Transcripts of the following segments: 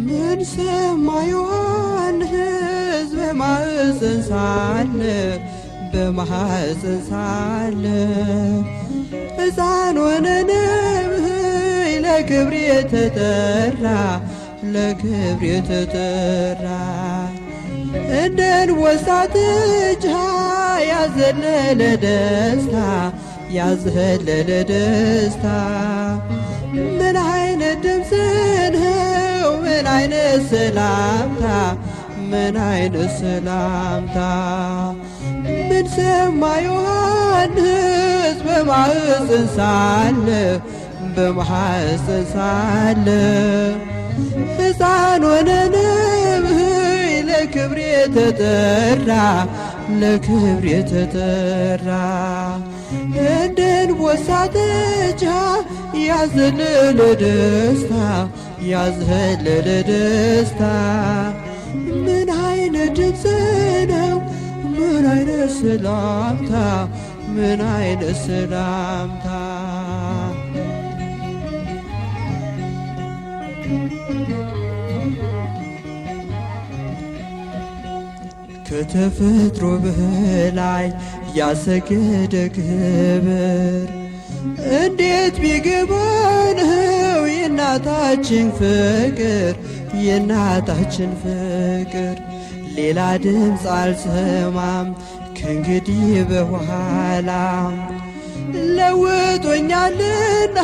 ምን ሰማ ዮሐንስ በማኅፀን ሳለ በማኅፀን ሳለ ሕፃን ሆነ ነብይ ለክብር የተጠራ ለክብር የተጠራ እንደ አንበሳ ጥጃ ያዘለለ ደስታ ያዘለለ ደስታ ምን አይነት ድምፅ ነው ምን አይነት ሰላምታ ምን አይነት ሰላምታ ምን ሰማ ዮሐንስ በማኅፀን ሳለ በማኅፀን ሳለ ሕፃን ሆነ ነብይ ለክብር የተጠራ ለክብር የተጠራ እንደ አንበሳ ጥጃ ያዘለለ ደስታ ያዘለለ ደስታ ምን አይነት ድምፅ ነው ምን አይነት ሰላምታ ምን አይነት ሰላምታ ከተፈጥሮ በላይ ያሰገደ ክብር እንዴት ቢገባነው የእናታችን ፍቅር የእናታችን ፍቅር ሌላ ድምፅ አልሰማም ከእንግዲህ በኋላ ለውጦኛልና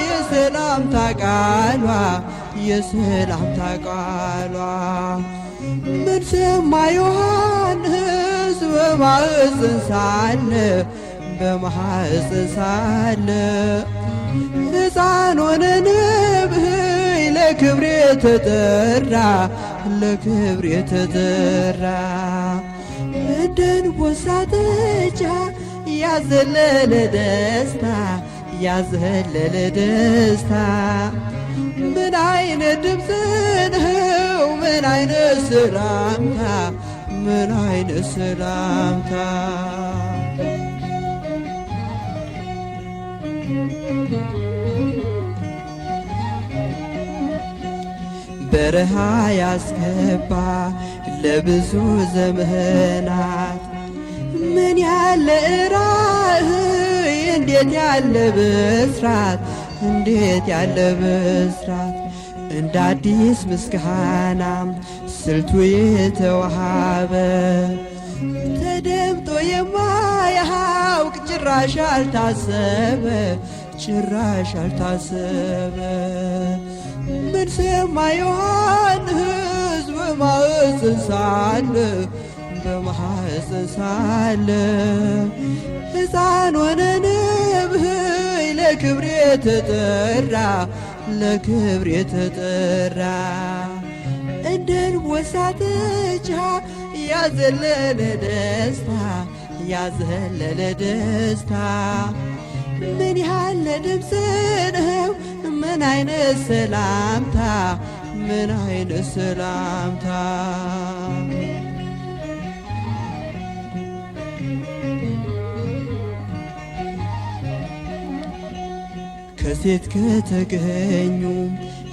የሰላምታ ቃሏ የሰላምታ ቃሏ ምን ሰማ ዮሐንስ በማኅፀን ሳለ በማኅፀን ሳለ ሕፃን ሆነ ነብይ ለክብር የተጠራ ለክብር የተጠራ እንደ አንበሳ ጥጃ ያዘለለ ደስታ ያዘለለ ደስታ ምን አይነት ድምፅ ነው ምን አይነት ሰላምታ ምን አይነት ሰላምታ በረሃ ያስገባ ለብዙ ዘመናት ምን ያለ ራእይ እንዴት ያለ ብስራት እንዴት ያለ ብስራት እንደ አዲስ ምስጋና ስልቱ የተዋሃበ ተደምጦ የማያውቅ ጭራሽ አልታሰበ ጭራሽ አልታሰበ ምን ሰማ ዮሐንስ በማኅፀን ሳለ በማኅፀን ሳለ ሕፃን ሆነ ነብይ ለክብር የተጠራ ለክብር የተጠራ እንደ አንበሳ ጥጃ ያዘለለ ደስታ ያዘለለ ደስታ ምን ያለ ድምፅ ነው ምን አይነት ሰላምታ ምን አይነት ሰላምታ ከሴት ከተገኙ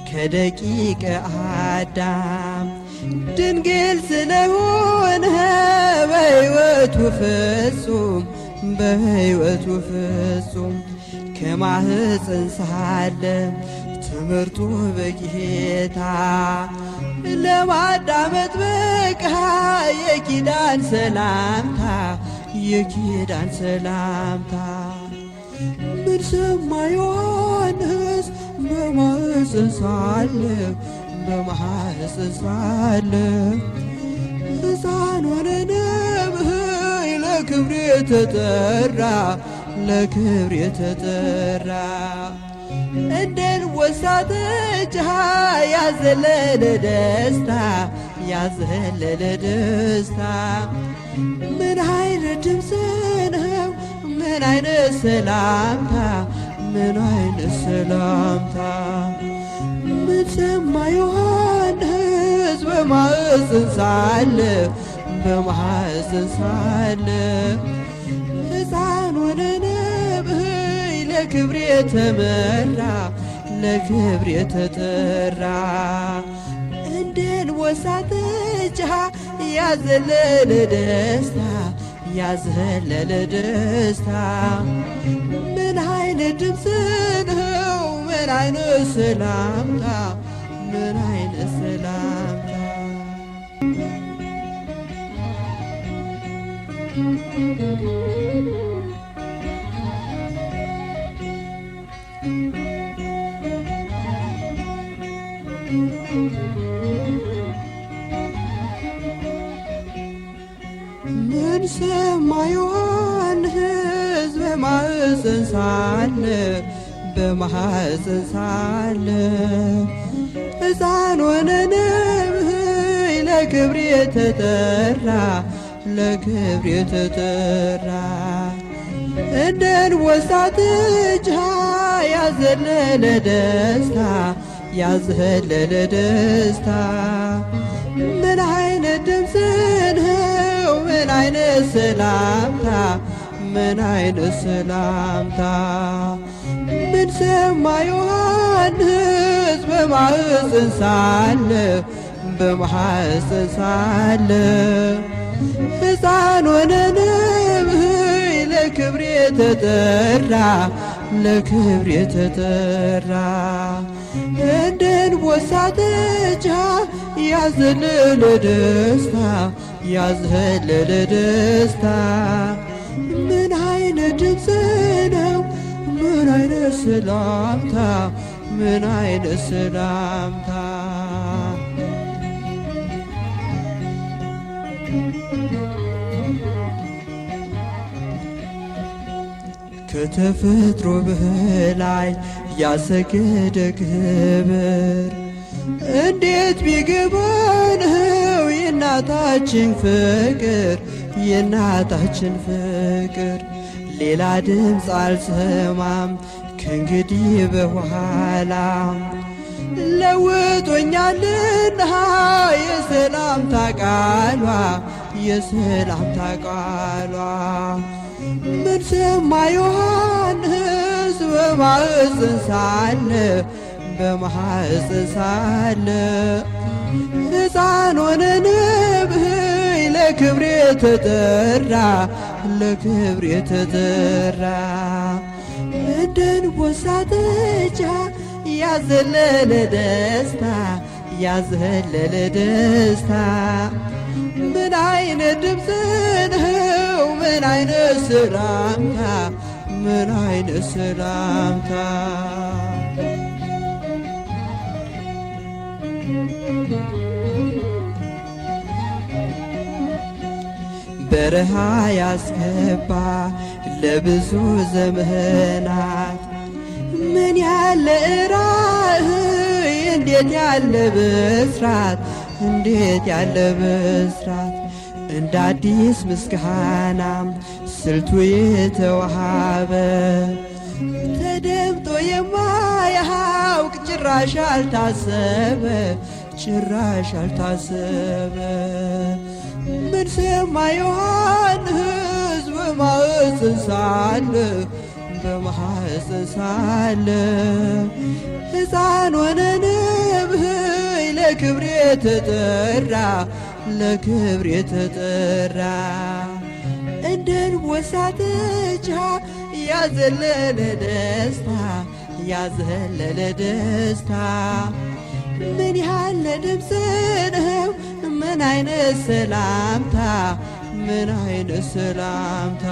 ከደቂቀ አዳም ድንግል ስለሆነ በሕይወቱ ፍጹም በሕይወቱ ፍጹም ከማኅፀን ሳለ ትምህርቱ በጌታ ለማዳመጥ በቃ የኪዳን ሰላምታ የኪዳን ሰላምታ ምን ሰማ ዮሐንስ በማኅፀን ሳለ በማኅፀን ሳለ ሕፃን ሆነ ነብይ ለክብር የተጠራ ለክብር የተጠራ እንደ አንበሳ ጥጃ ያዘለለ ደስታ ያዘለለ ደስታ ምን አይነት ድምፅ ነው ምን አይነት ሰላምታ ምን አይነት ሰላምታ ምን ሰማ ዮሐንስ በማኅፀን ሳለ በማኅፀን ሳለ ሕፃን ሆነ ነብይ ለክብር የተመራ ለክብር የተጠራ እንደ አንበሳ ጥጃ ያዘለለ ደስታ ያዘለለ ደስታ ምን አይነት ድምፅ ነው ምን አይነት ሰላምታ ምን አይነት ሰላምታ ምን ሰማ ዮሐንስ በማኅፀን ሳለ በማኅፀን ሳለ ሕፃን ሆነ ነብይ ለክብር የተጠራ ለክብር የተጠራ እንደ አንበሳ ጥጃ ያዘለለ ደስታ ያዘለለ ደስታ ምን አይነት ድምፅ ነው ምን አይነት ሰላምታ ምን አይነት ሰላምታ ምን ሰማ ዮሐንስ በማኅፀን ሳለ በማኅፀን ሳለ ሕፃን ሆነ ነብይ ለክብር የተጠራ ለክብር የተጠራ እንደ አንበሳ ጥጃ ያዘለለ ደስታ ያዘለለ ደስታ ምን አይነት ድምፅ ነው ምን አይነት ሰላምታ ምን አይነት ሰላምታ ከተፈጥሮ በላይ ያሰገደ ክብር እንዴት ቢገባነው የእናታችን ፍቅር የእናታችን ፍቅር ሌላ ድምፅ አልሰማም ከእንግዲህ በኋላ ለውጦኛልና የሰላምታ ቃሏ የሰላምታ ቃሏ ምን ሰማ ዮሐንስ በማኅፀን ሳለ በማኅፀን ሳለ ሕፃን ሆነ ነብይ ለክብር የተጠራ ለክብር የተጠራ እንደ አንበሳ ጥጃ ያዘለለ ደስታ ያዘለለ ደስታ ምን አይነት ድምፅ ነው ምን አይነት ሰላምታ ምን አይነት ሰላምታ በረሃ ያስገባ ለብዙ ዘመናት ምን ያለ ራእይ እንዴት ያለ ብስራት እንዴት ያለ ብስራት እንደ አዲስ ምስጋና ስልቱ የተዋሃበ ተደምጦ የማያውቅ ጭራሽ አልታሰበ ጭራሽ አልታሰበ ምን ሰማ ዮሐንስ በማኅፀን ሳለ በማኅፀን ሳለ ሕፃን ሆነ ነብይ ለክብር የተጠራ ለክብር የተጠራ እንደ አንበሳ ጥጃ ያዘለለ ደስታ ያዘለለ ደስታ ምን ያለ ድምፅ ነው ምን አይነት ሰላምታ ምን አይነት ሰላምታ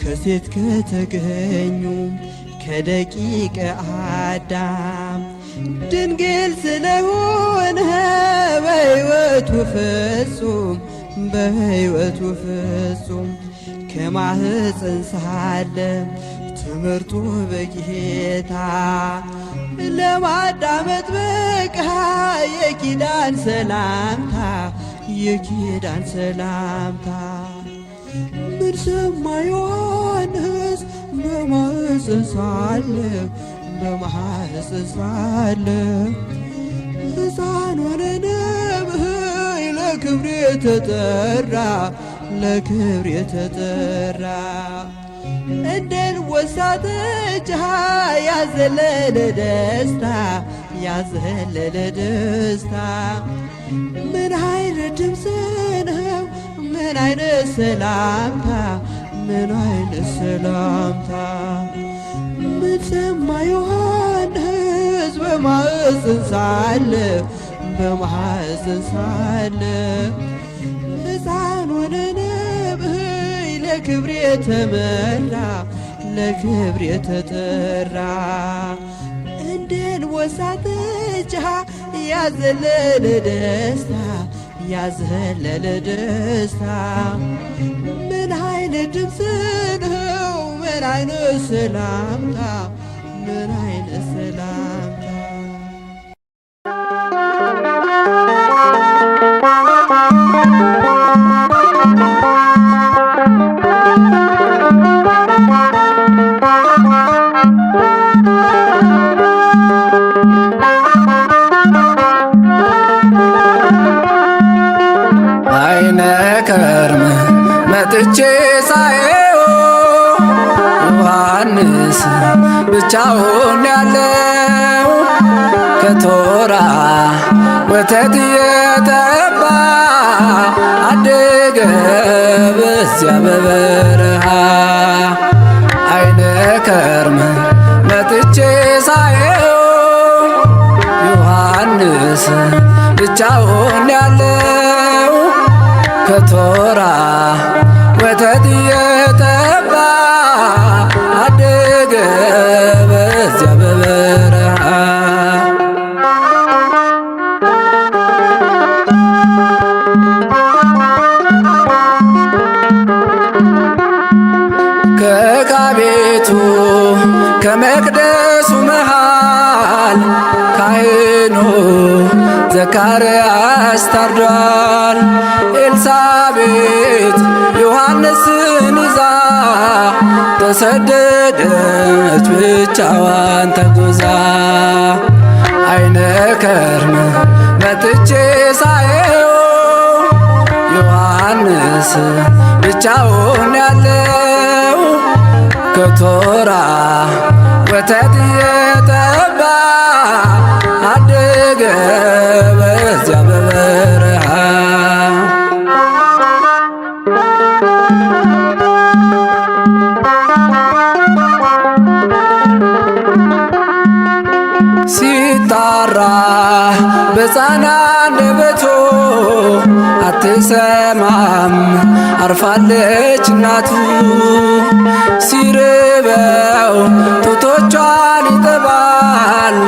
ከሴት ከተገኙ ከደቂቀ አዳም ድንግል ስለሆነ በሕይወቱ ፍጹም በሕይወቱ ፍጹም ከማኅፀን ሳለ ትምህርቱ በጌታ ለማዳመጥ በቃ የኪዳን ሰላምታ የኪዳን ሰላምታ ምን ሰማ ዮሐንስ በማኅፀን ሳለ በማኅፀን ሳለ ሕፃን ሆነ ነብይ ለክብር የተጠራ ለክብር የተጠራ እንድንወሳ ጠጅ ያዘለለ ደስታ ያዘለለ ደስታ ምን አይነት ድምፅ ነው ምን አይነት ሰላምታ ምን አይነት ሰላምታ ምን ሰማ ዮሐንስ በማኅፀን ሳለ በማኅፀን ሳለ ሕፃን ሆነ ነብይ ለክብር የተመራ ለክብር የተጠራ እንድንወሳ ጠጅ ያዘለለ ደስታ ያዘለለ ደስታ ምን አይነት ድምፅ ነው ምን አይነት ሰላምታ ምን አይነት ሰላምታ አይነ ከርም መጥቼ ሳየው ዮሐንስ ብቻውን ያለው ከቶራ ወተት የጠባ አደገ በዚያ በበረሃ አይነ ከርም መጥቼ ሳየው ዮሐንስ ብቻውን ያለው ከቶራ ወተት የጠባ አደገ በዚያ በበረሃ ከዕቃ ቤቱ ከመቅደሱ መሃል ካህኑ ዘካርያስ ታርዷል። ኤልሳቤጥ ዮሐንስን ይዛ ተሰደደች ብቻዋን ተጉዛ አይነ ከርም መጥቼ ሳየው ዮሐንስ ብቻውን ያለው ከቶራ ወተት የጠባ አደገ በዚያ በበረሃ ሲጣራ በሕፃን አንደበቱ አትሰማም አርፋለች እናቱ ሲርበው ጡቶቿን ይጠባል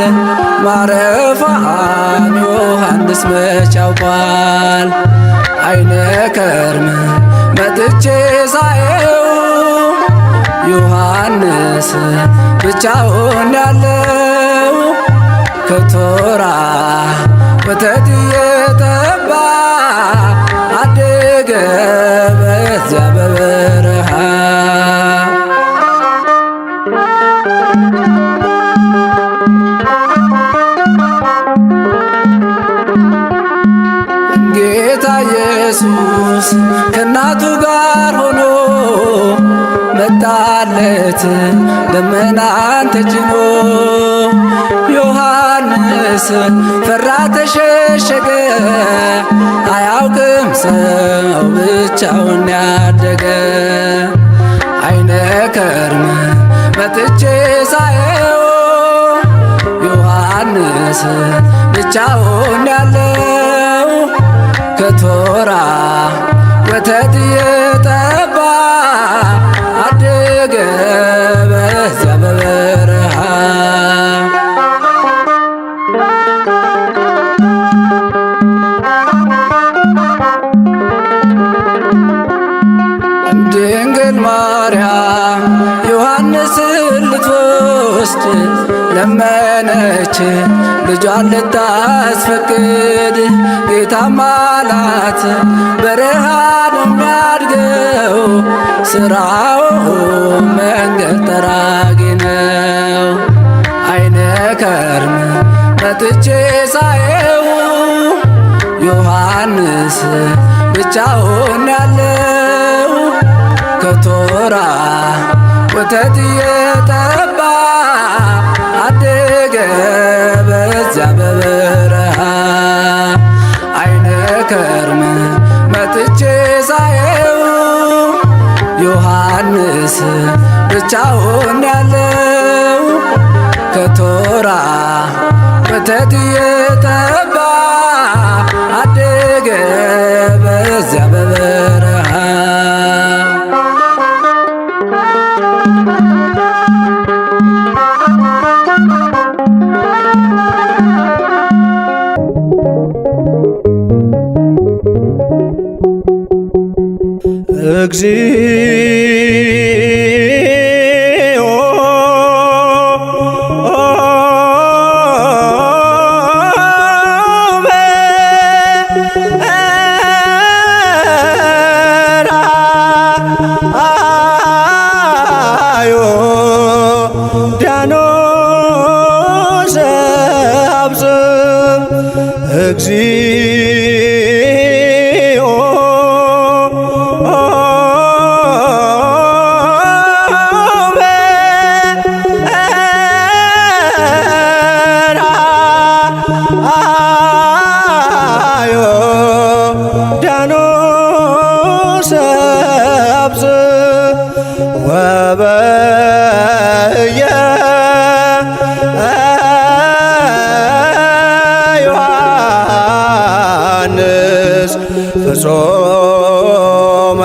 ማረፏን ዮሐንስ መች ያውቋል አይነ ከርም መጥቼ ሳየው ዮሐንስ ብቻውን ያለው ከቶራ ወተት የጠባ አደገ በዚያ በበረሃ ጌታ ኢየሱስ ከእናቱ ጋር ሆኖ መጣለት ደመናን ተጭኖ ዮሐንስ ፈራ ተሸሸገ አያውቅም ሰው ብቻውን ያደገ አይነ ከርም መጥቼ ሳየው ዮሐንስ ብቻውን ያለው ከቶራ ወተት የጠባ አደገ በዚያ በበረሃ ድንግል ማርያም ዮሐንስን ልትወስድ ለመነች ልጇን ልታስፈቅድ ጌታም አላት በረሃ ነው የሚያድገው ስራው መንገድ ጠራጊ ነው። አይነ ከርም መጥቼ ሳየው ዮሐንስ ብቻውን ያለው ከቶራ ወተት እየጠባ አደገ በዚያ በበረሃ። አይነ ከርም መጥቼ ሳየው ዮሐንስ ብቻውን ያለው ከቶራ ወተት እየጠባ አደገ በዚያ በበረሃ። እግዚኦ በራእዮ ዳኖስ አብጽም እግዚኦ ወበየ ዮሐንስ ፍጹመ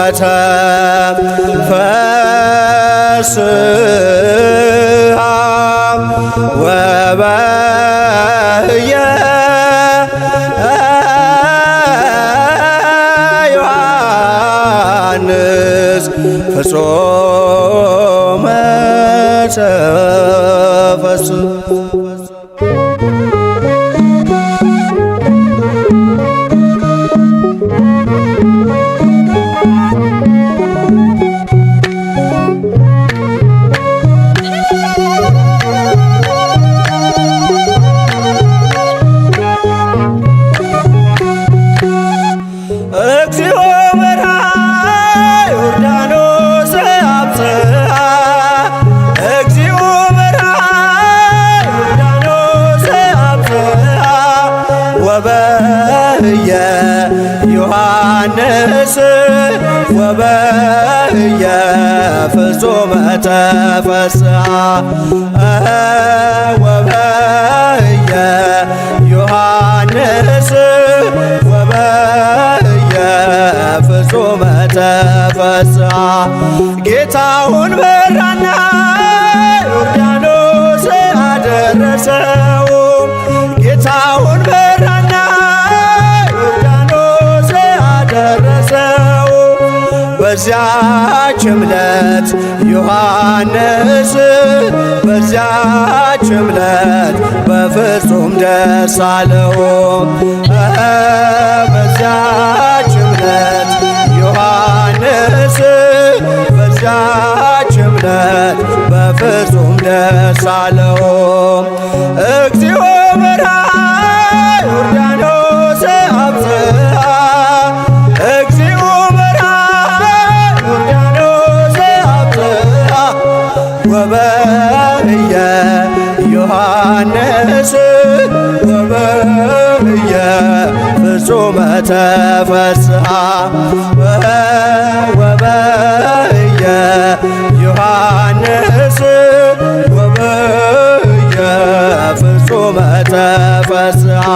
ተፈስሐ ወበየ ዮሐንስ ፍጹመ ተፈስሐ። እግዚኦ በርሃ ዮርዳኖስ አብጽሐ እግዚኦ በርሃ ዮርዳኖስ አብጽሐ ወበየ ዮሐንስ ወበየ ፍጹመ ተፈስሐ ወበየ ዮሐንስ ወበየ ፍጹመ ተፈስሐ ጌታውን መራና ዮርዳኖስ አደረሰው ጌታውን መራና ዮርዳኖስ አደረሰው በዚያች ዕለት ዮሐንስ በዚያች ዕለት በፍጹም ደስ አለው በዚያች ዕለት ዮሐንስ በዚያች ዕለት በፍጹም ደስ አለው እግዚኦ በርሃ ዮርዳኖስ አብጽሐ እግዚኦ በርሃ ዮርዳኖስ አብጽሐ ወበየ ዮሐንስ ወበየ ፍጹመ ተፈስሐ ወበየ ዮሐንስ ወበየ ፍጹመ ተፈስሐ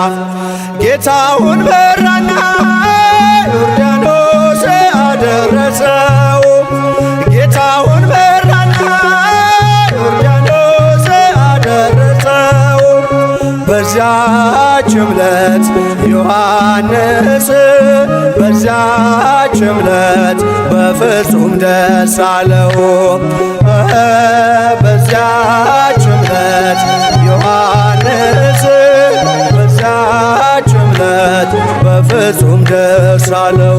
ጌታውን መራና ዮርዳኖስ አደረሰው ጌታውን መራና ዮርዳኖስ አደረሰው በዚያች ዕለት ዮሐንስ በዚያች ዕለት በፍጹም ደስ አለው በዚያች ዕለት ዮሐንስ ደስ አለው።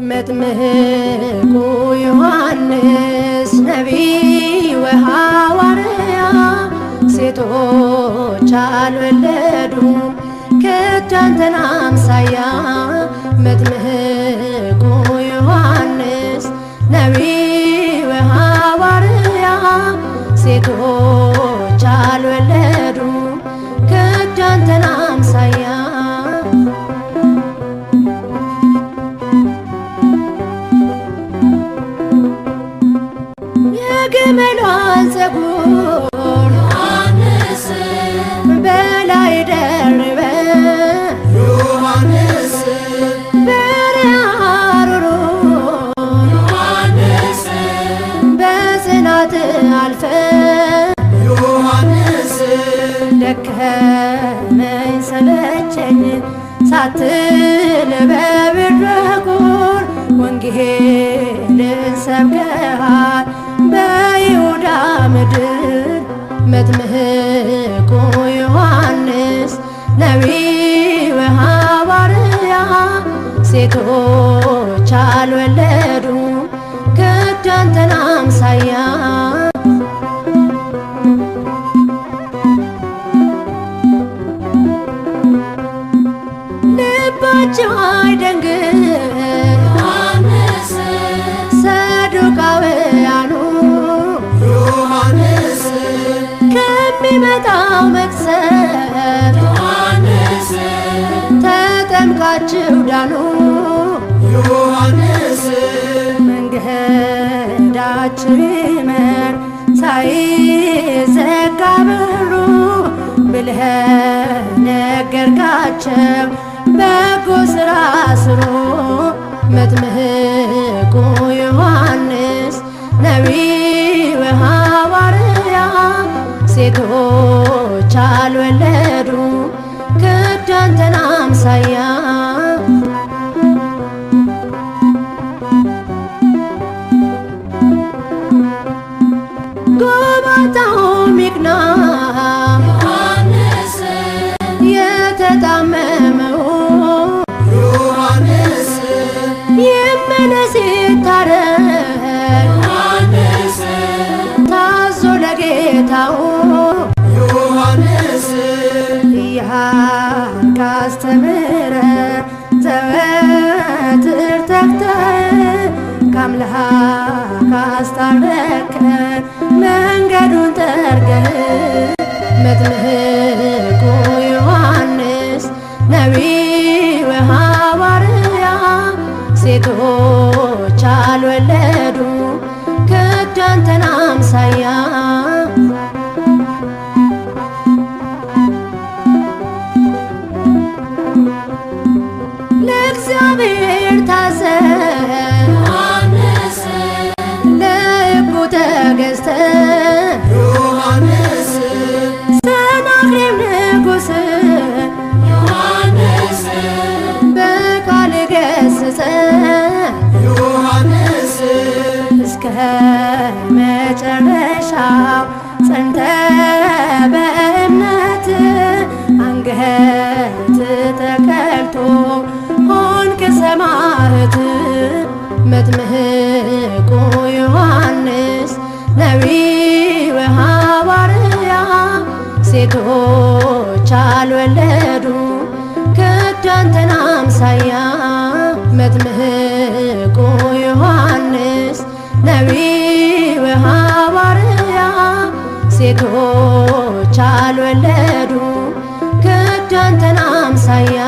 መጥምቁ ዮሐንስ ነቢይ ወሐዋርያ ሴቶች አልወለዱም ከቶ አንተን አምሳያ። መጥምቁ ዮሐንስ ነቢይ ወሐዋርያ ሴቶች አልወለዱም ከቶ አንተን አምሳያ። የግመሏን ፀጉር ዮሐንስ በላይ ደርበ ዮሐንስ በረሃሩሩ ዮሐንስ በጽናት አልፈ ዮሐንስ ደከመኝ ሰለቸኝ ሳትል በብርድ በኩር ወንጌልን ሰብከሃል በይሁዳ ምድር። መጥምቁ ዮሐንስ ነቢይ ወሐዋርያ ሴቶች አልወለዱም ከቶ አንተን አምሳያ። ልባቸው አይደንግጥ ዮሐንስ ሰዱቃውያኑ ዮሐንስ ከሚመጣው መቅሰፍት ዮሐንስ ተጠምቃችሁ ዳኑ ዮሐንስ መንገዳችሁ ይመር ሳይዘጋ በሩ ብለህ ነገርካቸው በጎ ሥራ ስሩ። መጥምቁ ዮሐንስ ነቢይ ወሐዋርያ ሴቶች አልወለዱም ከቶ አንተን አምሳያ። ጎባጣውም ይቅና ዮሐንስ የተጣመመው ዮሐንስ ይመለስ ይታረቅ ዮሐንስ ታዞ ለጌታው ዮሐንስ እያልክ አስተምረህ ዘወትር ተግተህ ከአምላክ አስታረቅከን መንገዱን ጠርገህ። መጥምቁ ዮሐንስ ነቢይ ወሐዋርያ ሴቶች አልወለዱም ከቶ አንተን አምሳያ። ለእግዚአብሔር ታዘዝ ዮሐንስ ለሕጉ ተገዝተህ ዮሐንስ ሰናክሬም ንጉሥ ዮሐንስ በቃል ገሠጸህ ዮሐንስ እስከ መጨረሻው ጸንተህ በእምነት አንገት ተቀልቶ ሆንክ ሰማዕት። መጥምቁ ዮሐንስ ነቢይ ወሐዋርያ ሴቶች አልወለዱም ከቶ አንተን አምሳያ። መጥምቁ ዮሐንስ ነቢይ ወሐዋርያ ሴቶች አልወለዱም ከቶ አንተን አምሳያ።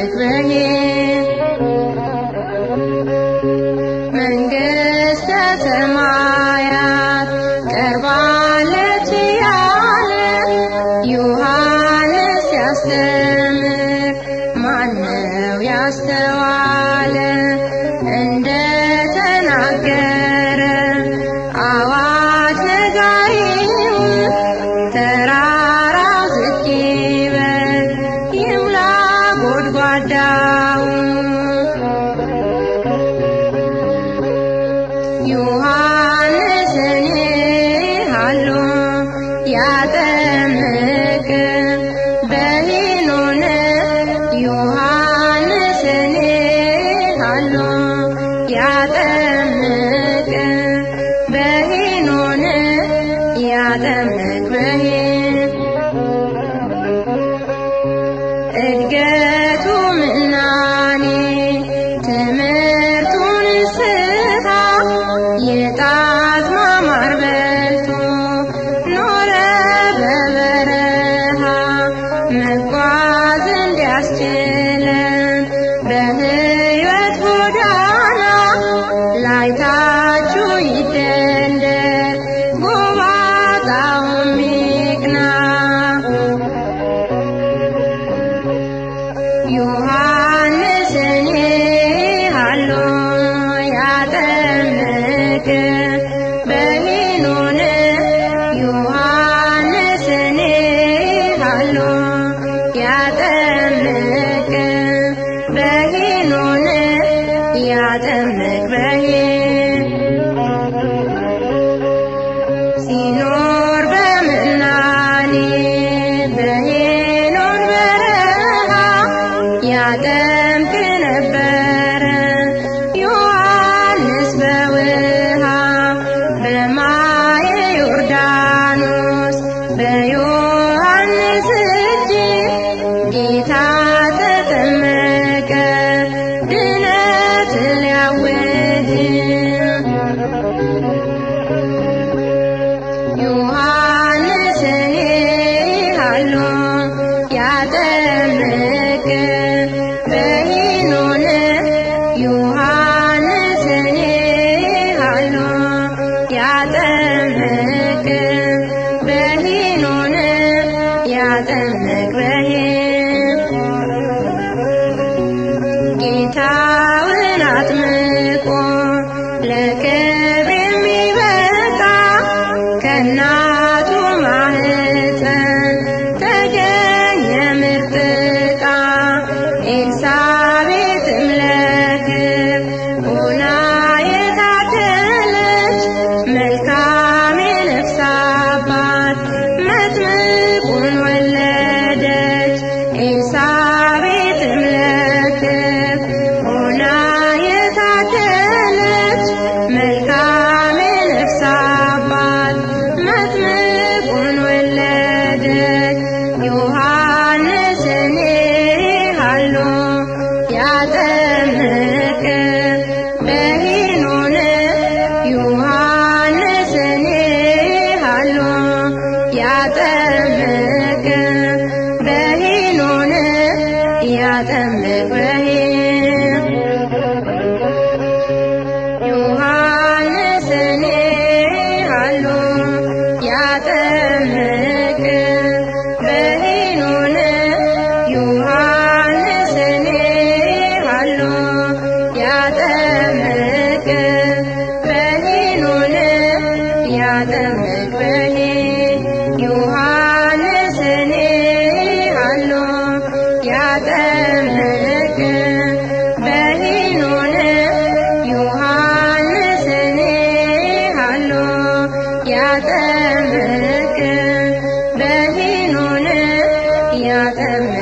ያጠምቅ በሄድ መንግሥተ ሰማያት ቀርባለች ያለ ዮሐንስ ያስተምር ማነው ያስተዋለ? እንደ ተናገረ አዋጅ ነጋሪው ተራራው ዝቅ ይበል ይሙላ ጎድጓዳው። ዮሐንስን ሃሎ ያጠምቅ በሄኖን ዮሐንስን ሃሎ ያጠምቅ በሄኖን ያጠምቅ በሄን እድገቱ ምናኔ ትምህርቱን ስታ የጣት ማማር በልቶ ኖረ በበረሃ መጓዝ እንዲያስችለን በሕይወት ጎዳና ላይታችሁ ይደልደል ጎባጣውም ይቅና። ዮሐንስን ሃሎ ያጠምቅ በሄኖን ዮሐንስን ሃሎ ያጠምቅ በሄኖን ያጠምቅ በሄን ሲኖር በምናኔ በሄኖን በረሃ ያጠምቅ ነበረ ዮሐንስ በውሃ በማየ ዮርዳኖስ በዮሐንስ እጅ ጌታ ተጠመቀ ድነት ሊያውጅ። ዮሐንስን ሃሎ ያጠምቅ በሄኖን ዮሐንስን ሃሎ ያጠምቅ በሄኖን ያጠምቅ በሄን ጌታውን አጥምቆ ለክብር የሚበቃ ከእናቱ ማኅፀን ተገኘ ምርጥ ዕቃ። ኤልሳቤጥም ለክብር ሆና የታደለች መልካም የነፍስ አባት መጥምቁን ወለደች። ኤልሳቤጥም ለክብር ሆና የታደለች መልካም የነፍስ አባት መጥምቁን ወለደች። ዮሐንስን ሃሎ ያጠምቅ በሄኖን ዮሐንስን ሃሎ ያጠምቅ በሄኖን ያጠምቅ በሄን ዮሐንስን ሃሎ ያጠምቅ በሄኖን ዮሐንስን ሃሎ ያጠምቅ በሄኖን ያጠምቅ በሄን ዮሐንስን ሃሎ ያጠምቅ በሄኖን ዮሐንስን ሃሎ ያጠምቅ በሄኖን ያጠምቅ